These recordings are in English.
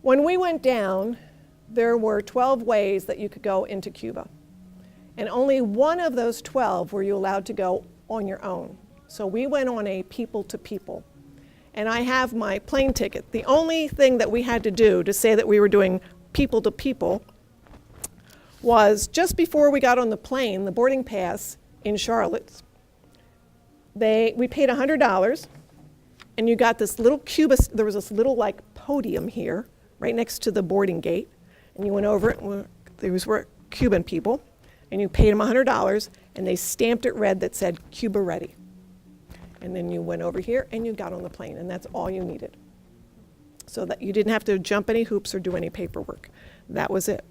When we went down, there were 12 ways that you could go into Cuba. And only one of those 12 were you allowed to go on your own. So we went on a people-to-people. And I have my plane ticket. The only thing that we had to do to say that we were doing people-to-people was just before we got on the plane, the boarding pass in Charlotte, we paid $100, and you got this little Cuba, there was this little like podium here, right next to the boarding gate, and you went over it, and these were Cuban people, and you paid them $100, and they stamped it red that said Cuba ready. And then you went over here and you got on the plane, and that's all you needed. So that you didn't have to jump any hoops or do any paperwork. That was it.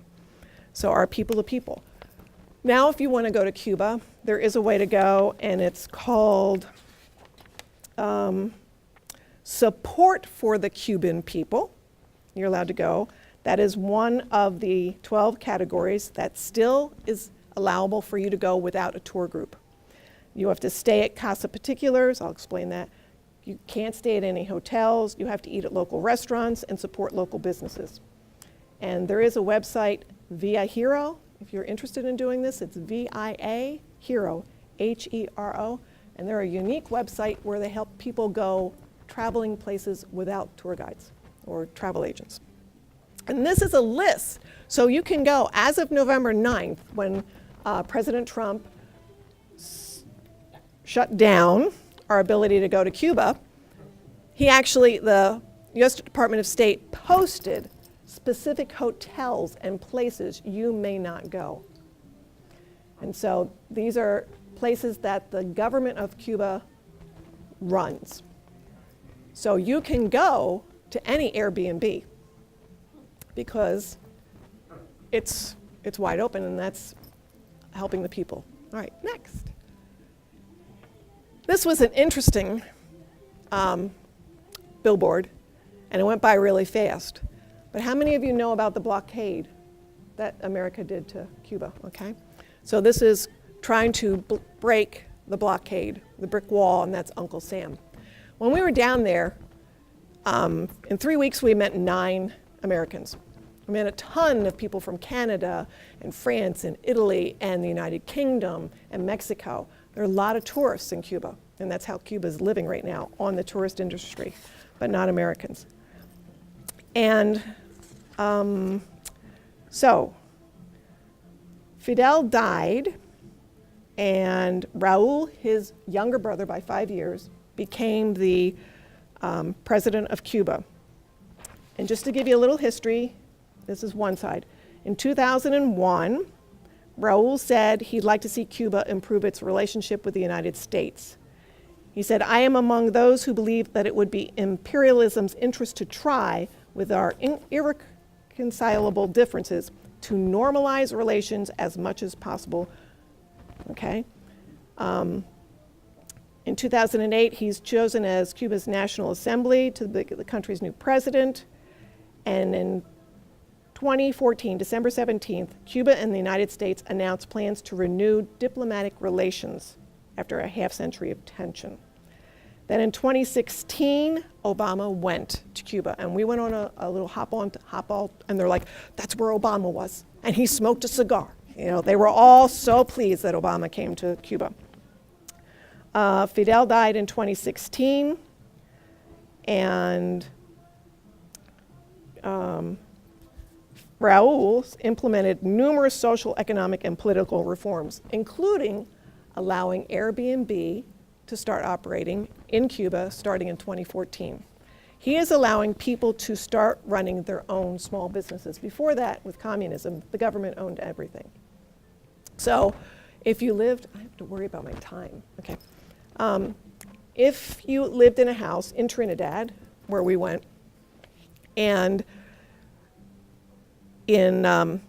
So our people to people. Now if you want to go to Cuba, there is a way to go, and it's called Support for the Cuban People. You're allowed to go. That is one of the 12 categories that still is allowable for you to go without a tour group. You have to stay at Casa Particulars, I'll explain that. You can't stay at any hotels, you have to eat at local restaurants and support local businesses. And there is a website, Via Hero, if you're interested in doing this, it's VIA Hero, H-E-R-O, and they're a unique website where they help people go traveling places without tour guides or travel agents. And this is a list, so you can go as of November 9th when President Trump shut down our ability to go to Cuba. He actually, the U.S. Department of State posted specific hotels and places you may not go. And so these are places that the government of Cuba runs. So you can go to any Airbnb because it's wide open, and that's helping the people. All right, next. This was an interesting billboard, and it went by really fast. But how many of you know about the blockade that America did to Cuba? Okay, so this is trying to break the blockade, the brick wall, and that's Uncle Sam. When we were down there, in 3 weeks we met 9 Americans. We met a ton of people from Canada and France and Italy and the United Kingdom and Mexico. There are a lot of tourists in Cuba, and that's how Cuba is living right now, on the tourist industry, but not Americans. And so Fidel died, and Raul, his younger brother by 5 years, became the president of Cuba. And just to give you a little history, this is one side. In 2001, Raul said he'd like to see Cuba improve its relationship with the United States. He said, "I am among those who believe that it would be imperialism's interest to try, with our irreconcilable differences, to normalize relations as much as possible." Okay? In 2008, he's chosen as Cuba's National Assembly to be the country's new president. And in 2014, December 17th, Cuba and the United States announced plans to renew diplomatic relations after a half-century of tension. Then in 2016, Obama went to Cuba, and we went on a little hop-on, and they're like, that's where Obama was, and he smoked a cigar. You know, they were all so pleased that Obama came to Cuba. Fidel died in 2016, and Raul implemented numerous social, economic, and political reforms, including allowing Airbnb to start operating in Cuba starting in 2014. He is allowing people to start running their own small businesses. Before that, with communism, the government owned everything. So if you lived, I have to worry about my time, okay. If you lived in a house in Trinidad, where we went, and in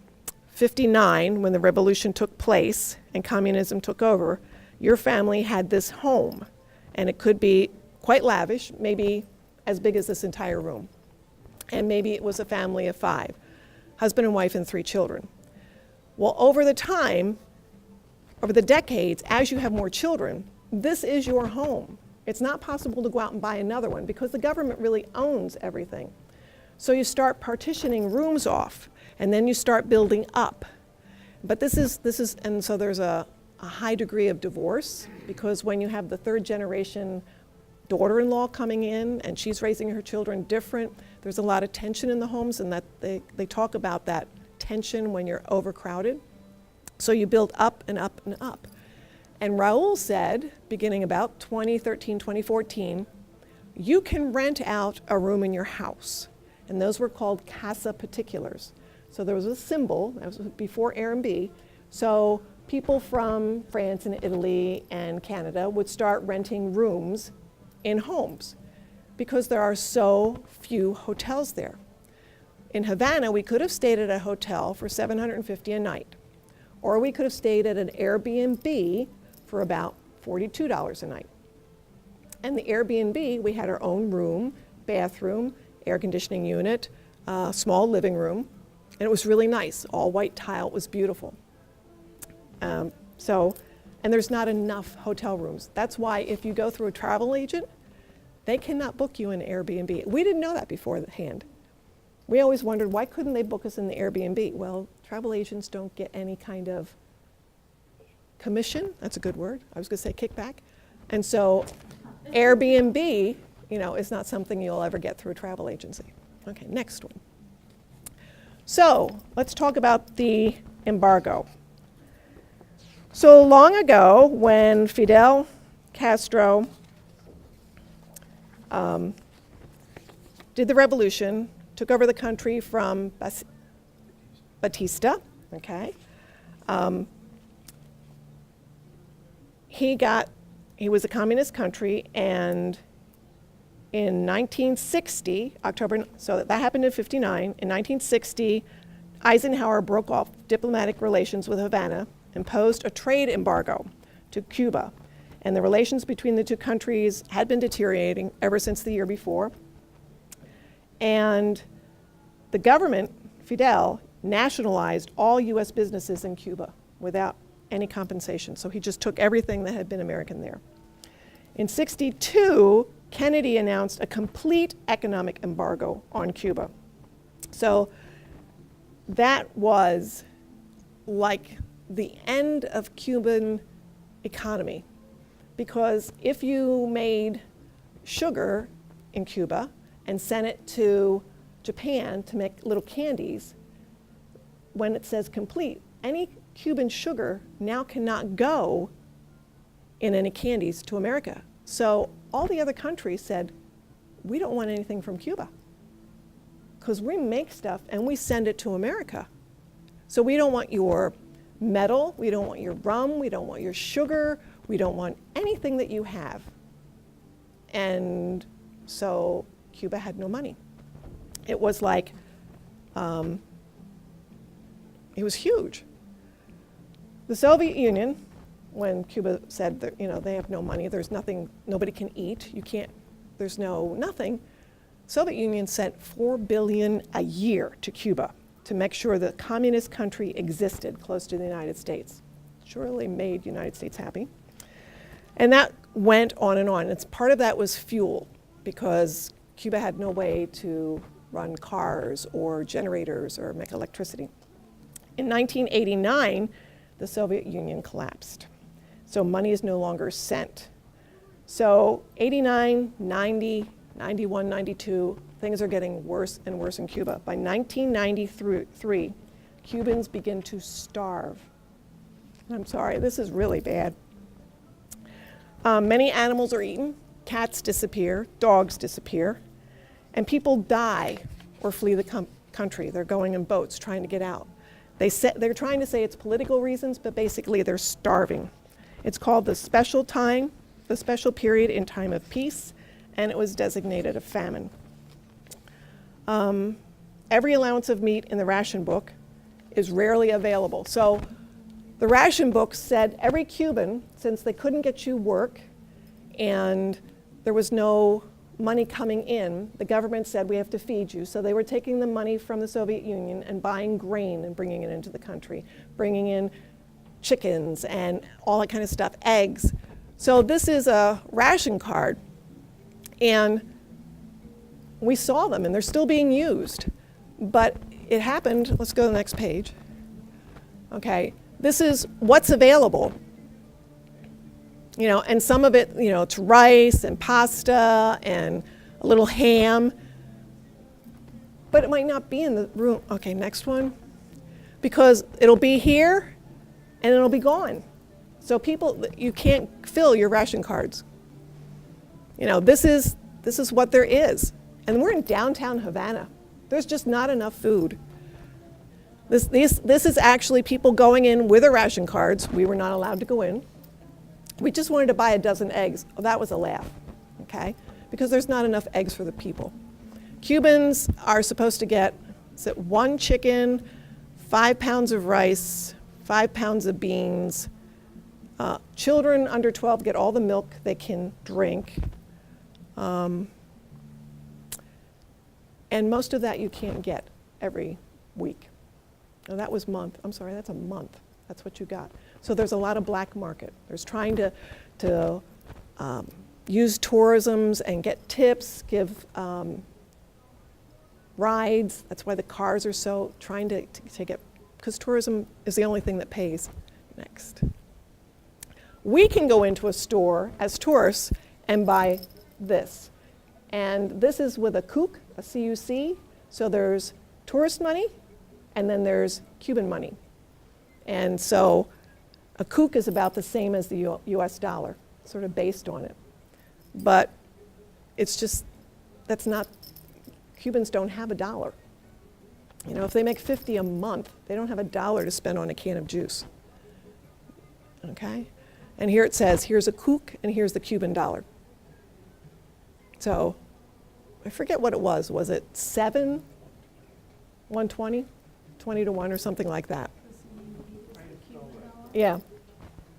59, when the revolution took place and communism took over, your family had this home, and it could be quite lavish, maybe as big as this entire room. And maybe it was a family of 5, husband and wife and 3 children. Well, over the time, over the decades, as you have more children, this is your home. It's not possible to go out and buy another one because the government really owns everything. So you start partitioning rooms off, and then you start building up. But this is, and so there's a high degree of divorce, because when you have the third generation daughter-in-law coming in and she's raising her children different, there's a lot of tension in the homes, and that they talk about that tension when you're overcrowded. So you build up and up and up. And Raul said, beginning about 2013, 2014, you can rent out a room in your house. And those were called casa particulars. So there was a symbol, that was before Airbnb. So people from France and Italy and Canada would start renting rooms in homes because there are so few hotels there. In Havana, we could have stayed at a hotel for $750 a night, or we could have stayed at an Airbnb for about $42 a night. And the Airbnb, we had our own room, bathroom, air conditioning unit, small living room, and it was really nice. All white tile, it was beautiful. And there's not enough hotel rooms. That's why if you go through a travel agent, they cannot book you an Airbnb. We didn't know that beforehand. We always wondered, why couldn't they book us in the Airbnb? Well, travel agents don't get any kind of commission. That's a good word. I was going to say kickback. And so Airbnb, is not something you'll ever get through a travel agency. Okay, next one. So let's talk about the embargo. So long ago, when Fidel Castro did the revolution, took over the country from Batista, okay? He was a communist country, and in 1960, so that happened in 59. In 1960, Eisenhower broke off diplomatic relations with Havana, imposed a trade embargo to Cuba, and the relations between the two countries had been deteriorating ever since the year before. And the government, Fidel, nationalized all US businesses in Cuba without any compensation. So he just took everything that had been American there. In '62, Kennedy announced a complete economic embargo on Cuba. So that was like the end of Cuban economy, because if you made sugar in Cuba and sent it to Japan to make little candies, when it says complete, any Cuban sugar now cannot go in any candies to America. So all the other countries said, we don't want anything from Cuba, because we make stuff and we send it to America. So we don't want your metal, we don't want your rum, we don't want your sugar, we don't want anything that you have. And so Cuba had no money. It was like, it was huge. The Soviet Union, when Cuba said that, they have no money, there's nothing, nobody can eat, there's nothing, Soviet Union sent $4 billion a year to Cuba to make sure the communist country existed close to the United States. Surely made the United States happy. And that went on and on. Part of that was fuel, because Cuba had no way to run cars or generators or make electricity. In 1989, the Soviet Union collapsed. So money is no longer sent. So 89, 90, 91, 92, things are getting worse and worse in Cuba. By 1993, Cubans begin to starve. I'm sorry, this is really bad. Many animals are eaten, cats disappear, dogs disappear, and people die or flee the country. They're going in boats trying to get out. They're trying to say it's political reasons, but basically they're starving. It's called the special period in time of peace, and it was designated a famine. Every allowance of meat in the ration book is rarely available. So the ration book said every Cuban, since they couldn't get you work and there was no money coming in, the government said we have to feed you. So they were taking the money from the Soviet Union and buying grain and bringing it into the country, bringing in chickens and all that kind of stuff, eggs. So this is a ration card. And We saw them, and they're still being used. But it happened, let's go to the next page. Okay, this is what's available. You know, and some of it, you know, it's rice and pasta and a little ham. But it might not be in the room. Okay, next one. Because it'll be here and it'll be gone. So people, you can't fill your ration cards. You know, this is what there is. And we're in downtown Havana. There's just not enough food. This is actually people going in with their ration cards. We were not allowed to go in. We just wanted to buy a dozen eggs. Oh, that was a laugh, okay? Because there's not enough eggs for the people. Cubans are supposed to get, is it 1 chicken, 5 pounds of rice, 5 pounds of beans. Children under 12 get all the milk they can drink. And most of that you can't get every week. Now that was month. I'm sorry, that's a month. That's what you got. So there's a lot of black market. There's trying to use tourisms and get tips, give rides. That's why the cars are so trying to get, because tourism is the only thing that pays. Next. We can go into a store as tourists and buy this. And this is with a CUC, a C-U-C. So there's tourist money, and then there's Cuban money. And so a CUC is about the same as the US dollar, sort of based on it. But it's just, that's not, Cubans don't have a dollar. You know, if they make 50 a month, they don't have a dollar to spend on a can of juice. Okay? And here it says, here's a CUC and here's the Cuban dollar. So, I forget what it was. Was it 7, 120, 20 to 1 or something like that? Yeah.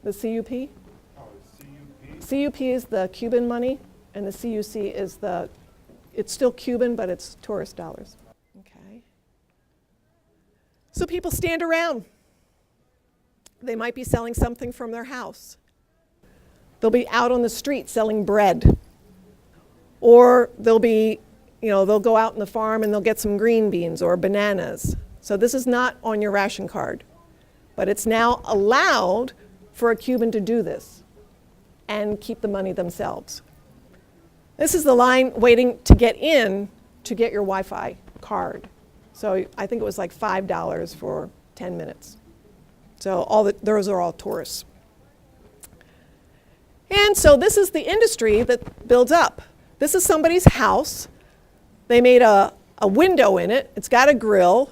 The CUP? CUP is the Cuban money, and the CUC is the, it's still Cuban, but it's tourist dollars. Okay. So people stand around. They might be selling something from their house. They'll be out on the street selling bread. Or they'll be, you know, they'll go out in the farm and they'll get some green beans or bananas. So this is not on your ration card. But it's now allowed for a Cuban to do this and keep the money themselves. This is the line waiting to get in to get your Wi-Fi card. So I think it was like $5 for 10 minutes. So those are all tourists. And so this is the industry that builds up. This is somebody's house. They made a window in it. It's got a grill.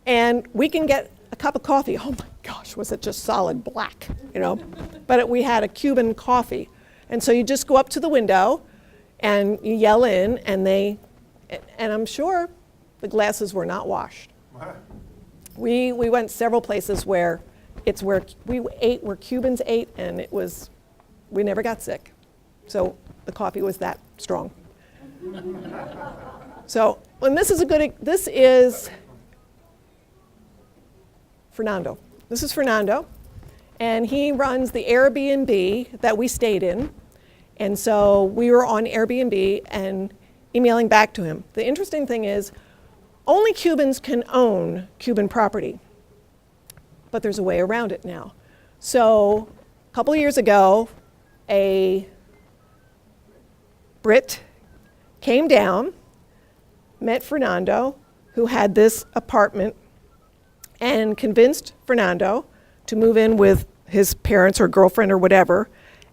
And we can get a cup of coffee. Oh my gosh, was it just solid black, you know? But we had a Cuban coffee. And so you just go up to the window and you yell in, and I'm sure the glasses were not washed. We went several places where it's where we ate, where Cubans ate, and we never got sick. So the coffee was that strong. So, and this is Fernando. This is Fernando, and he runs the Airbnb that we stayed in. And so we were on Airbnb and emailing back to him. The interesting thing is, only Cubans can own Cuban property, but there's a way around it now. So a couple of years ago, a Brit came down, met Fernando, who had this apartment, and convinced Fernando to move in with his parents or girlfriend or whatever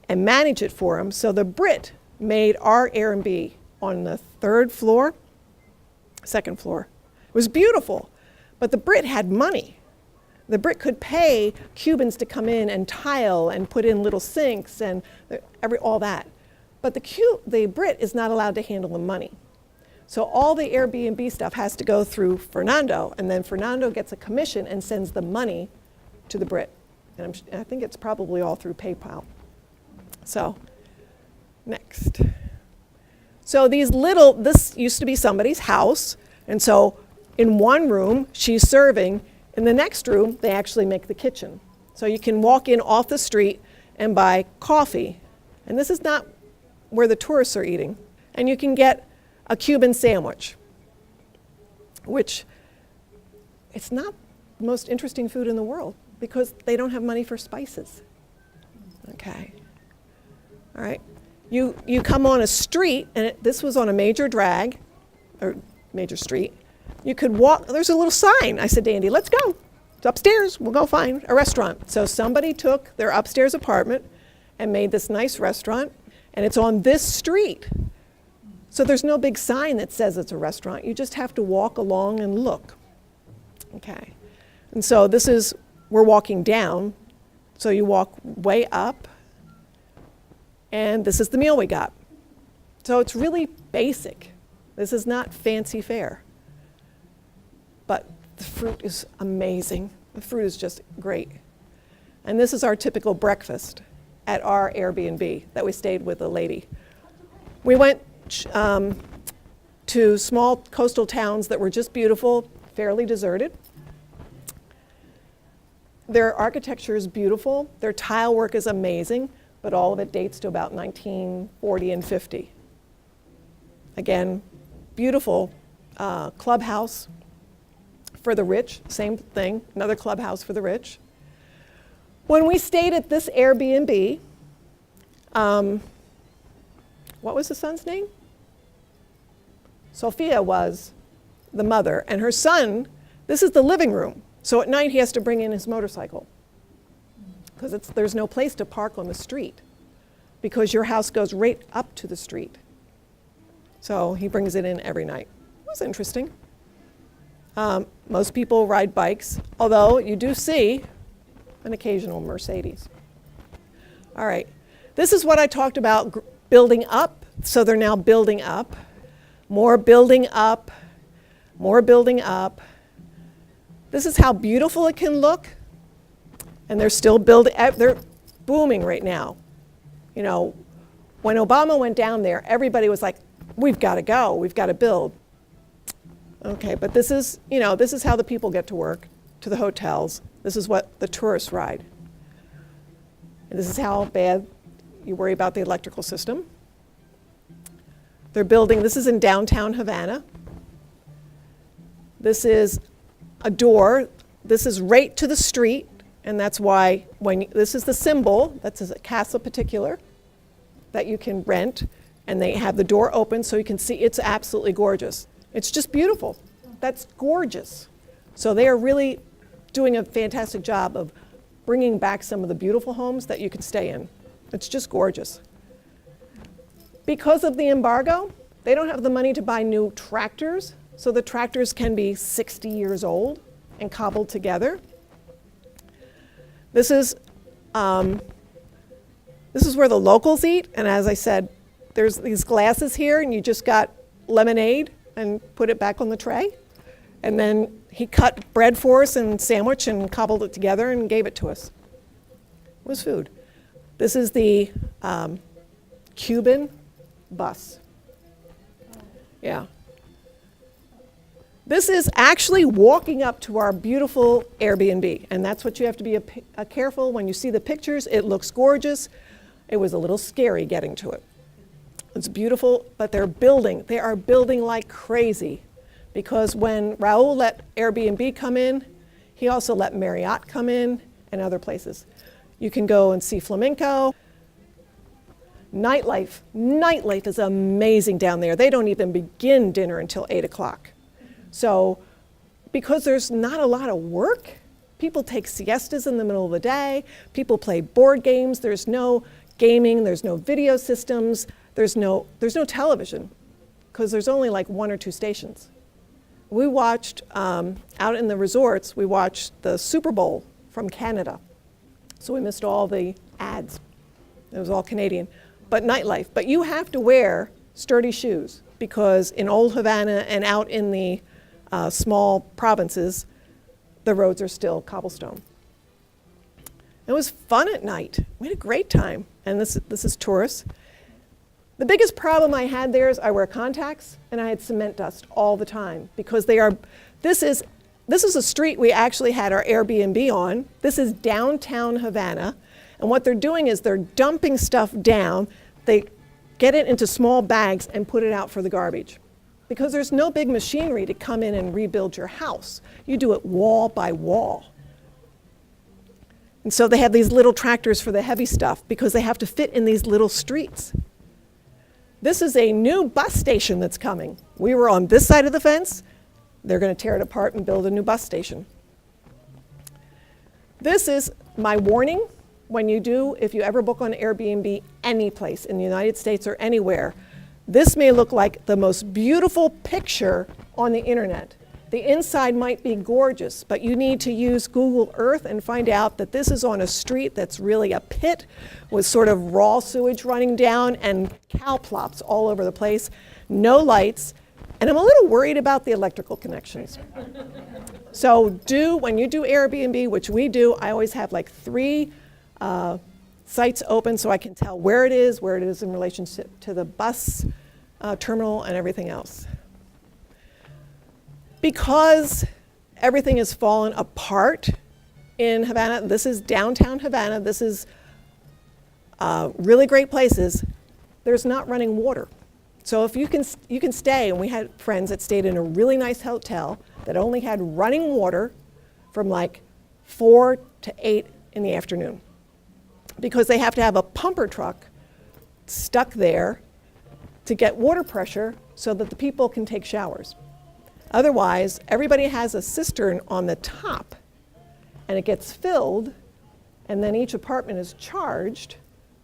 and manage it for him. So the Brit made our Airbnb on the second floor. It was beautiful, but the Brit had money. The Brit could pay Cubans to come in and tile and put in little sinks and all that. But the Brit is not allowed to handle the money. So all the Airbnb stuff has to go through Fernando, and then Fernando gets a commission and sends the money to the Brit. And I think it's probably all through PayPal. So, next. So this used to be somebody's house, and so in one room, she's serving. In the next room, they actually make the kitchen. So you can walk in off the street and buy coffee. And this is not where the tourists are eating. And you can get a Cuban sandwich, which it's not the most interesting food in the world because they don't have money for spices. Okay. All right. You come on a street, and this was on a major drag, or major street. You could walk, there's a little sign. I said to Andy, let's go. It's upstairs. We'll go find a restaurant. So somebody took their upstairs apartment and made this nice restaurant, and it's on this street. So there's no big sign that says it's a restaurant. You just have to walk along and look. Okay. And so we're walking down. So you walk way up, and this is the meal we got. So it's really basic. This is not fancy fare. But the fruit is amazing. The fruit is just great. And this is our typical breakfast at our Airbnb that we stayed with a lady. We went to small coastal towns that were just beautiful, fairly deserted. Their architecture is beautiful. Their tile work is amazing, but all of it dates to about 1940 and 50. Again, beautiful clubhouse for the rich, same thing, another clubhouse for the rich. When we stayed at this Airbnb, what was the son's name? Sophia was the mother, and her son, this is the living room. So at night he has to bring in his motorcycle because there's no place to park on the street because your house goes right up to the street. So he brings it in every night. It was interesting. Most people ride bikes, although you do see an occasional Mercedes. All right, this is what I talked about building up. So they're now building up, more building up, more building up. This is how beautiful it can look, and they're still building, they're booming right now. You know, when Obama went down there, everybody was like, we've got to go, we've got to build. Okay, but this is, this is how the people get to work, to the hotels. This is what the tourists ride. And this is how bad you worry about the electrical system. They're building, this is in downtown Havana. This is a door. This is right to the street, and that's why this is the symbol, that's a Casa Particular that you can rent, and they have the door open so you can see. It's absolutely gorgeous. It's just beautiful. That's gorgeous. So they are really doing a fantastic job of bringing back some of the beautiful homes that you can stay in. It's just gorgeous. Because of the embargo, they don't have the money to buy new tractors, so the tractors can be 60 years old and cobbled together. This is where the locals eat, and as I said, there's these glasses here, and you just got lemonade and put it back on the tray. And then he cut bread for us and sandwich and cobbled it together and gave it to us. It was food. This is the Cuban bus. Yeah. This is actually walking up to our beautiful Airbnb, and that's what you have to be careful when you see the pictures. It looks gorgeous. It was a little scary getting to it. It's beautiful, but they are building like crazy, because when Raul let Airbnb come in, he also let Marriott come in and other places. You can go and see flamenco. Nightlife is amazing down there. They don't even begin dinner until 8 o'clock. So because there's not a lot of work, people take siestas in the middle of the day, people play board games, there's no gaming, there's no video systems, there's no television, because there's only like 1 or 2 stations. We watched, out in the resorts, we watched the Super Bowl from Canada. So we missed all the ads. It was all Canadian. But nightlife. But you have to wear sturdy shoes, because in old Havana and out in the small provinces, the roads are still cobblestone. It was fun at night. We had a great time. And this is tourists. The biggest problem I had there is I wear contacts, and I had cement dust all the time, because this is a street we actually had our Airbnb on. This is downtown Havana. And what they're doing is they're dumping stuff down. They get it into small bags and put it out for the garbage. because there's no big machinery to come in and rebuild your house. You do it wall by wall. And so they have these little tractors for the heavy stuff because they have to fit in these little streets. This is a new bus station that's coming. We were on this side of the fence. They're going to tear it apart and build a new bus station. This is my warning when you do, if you ever book on Airbnb any place in the United States or anywhere. This may look like the most beautiful picture on the internet. The inside might be gorgeous, but you need to use Google Earth and find out that this is on a street that's really a pit with sort of raw sewage running down and cow plops all over the place, no lights, and I'm a little worried about the electrical connections. So when you do Airbnb, which we do, I always have like 3 sites open so I can tell where it is in relationship to the bus terminal and everything else. Because everything has fallen apart in Havana, this is downtown Havana, this is really great places, there's not running water. So if you can stay, and we had friends that stayed in a really nice hotel that only had running water from like 4 to 8 in the afternoon, because they have to have a pumper truck stuck there to get water pressure so that the people can take showers. Otherwise, everybody has a cistern on the top, and it gets filled, and then each apartment is charged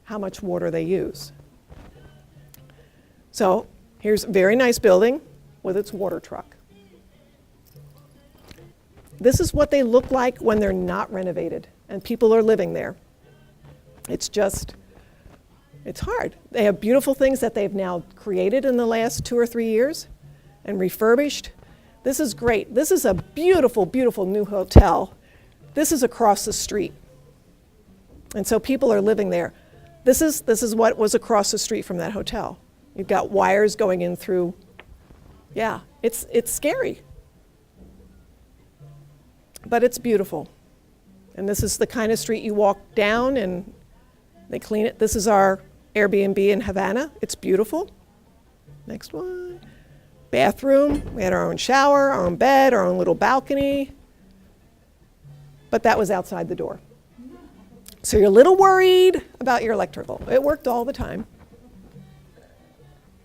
how much water they use. So here's a very nice building with its water truck. This is what they look like when they're not renovated and people are living there. It's hard. They have beautiful things that they've now created in the last 2 or 3 years and refurbished. This is great. This is a beautiful, beautiful new hotel. This is across the street. And so people are living there. This is what was across the street from that hotel. You've got wires going in through, yeah, it's scary. But it's beautiful. And this is the kind of street you walk down and they clean it. This is our Airbnb in Havana. It's beautiful. Next one. Bathroom. We had our own shower, our own bed, our own little balcony. But that was outside the door. So you're a little worried about your electrical. It worked all the time.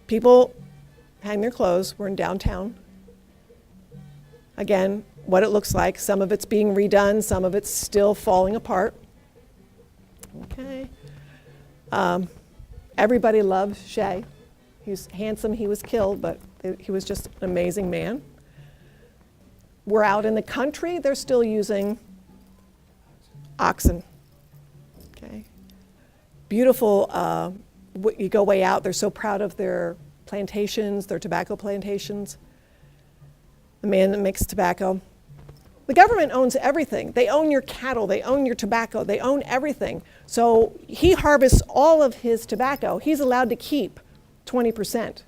People hang their clothes. We're in downtown. Again, what it looks like. Some of it's being redone. Some of it's still falling apart. Okay. Everybody loves Shay. He's handsome. He was killed, but he was just an amazing man. We're out in the country. They're still using oxen. Okay. Beautiful. You go way out. They're so proud of their plantations, their tobacco plantations. The man that makes tobacco. The government owns everything. They own your cattle, they own your tobacco, they own everything. So he harvests all of his tobacco. He's allowed to keep 20%.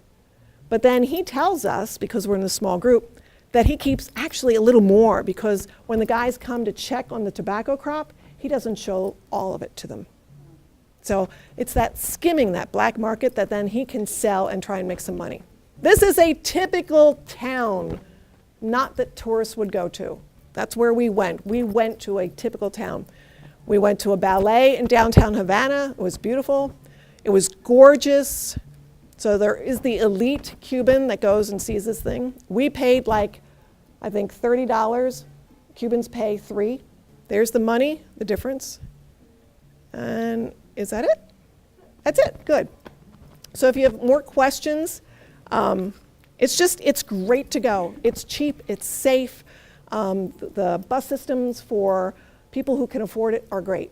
But then he tells us, because we're in a small group, that he keeps actually a little more because when the guys come to check on the tobacco crop, he doesn't show all of it to them. So it's that skimming, that black market that then he can sell and try and make some money. This is a typical town, not that tourists would go to. That's where we went. We went to a typical town. We went to a ballet in downtown Havana. It was beautiful. It was gorgeous. So there is the elite Cuban that goes and sees this thing. We paid like, I think $30. Cubans pay $3. There's the money, the difference. And is that it? That's it, good. So if you have more questions, it's great to go. It's cheap, it's safe. The bus systems for people who can afford it are great.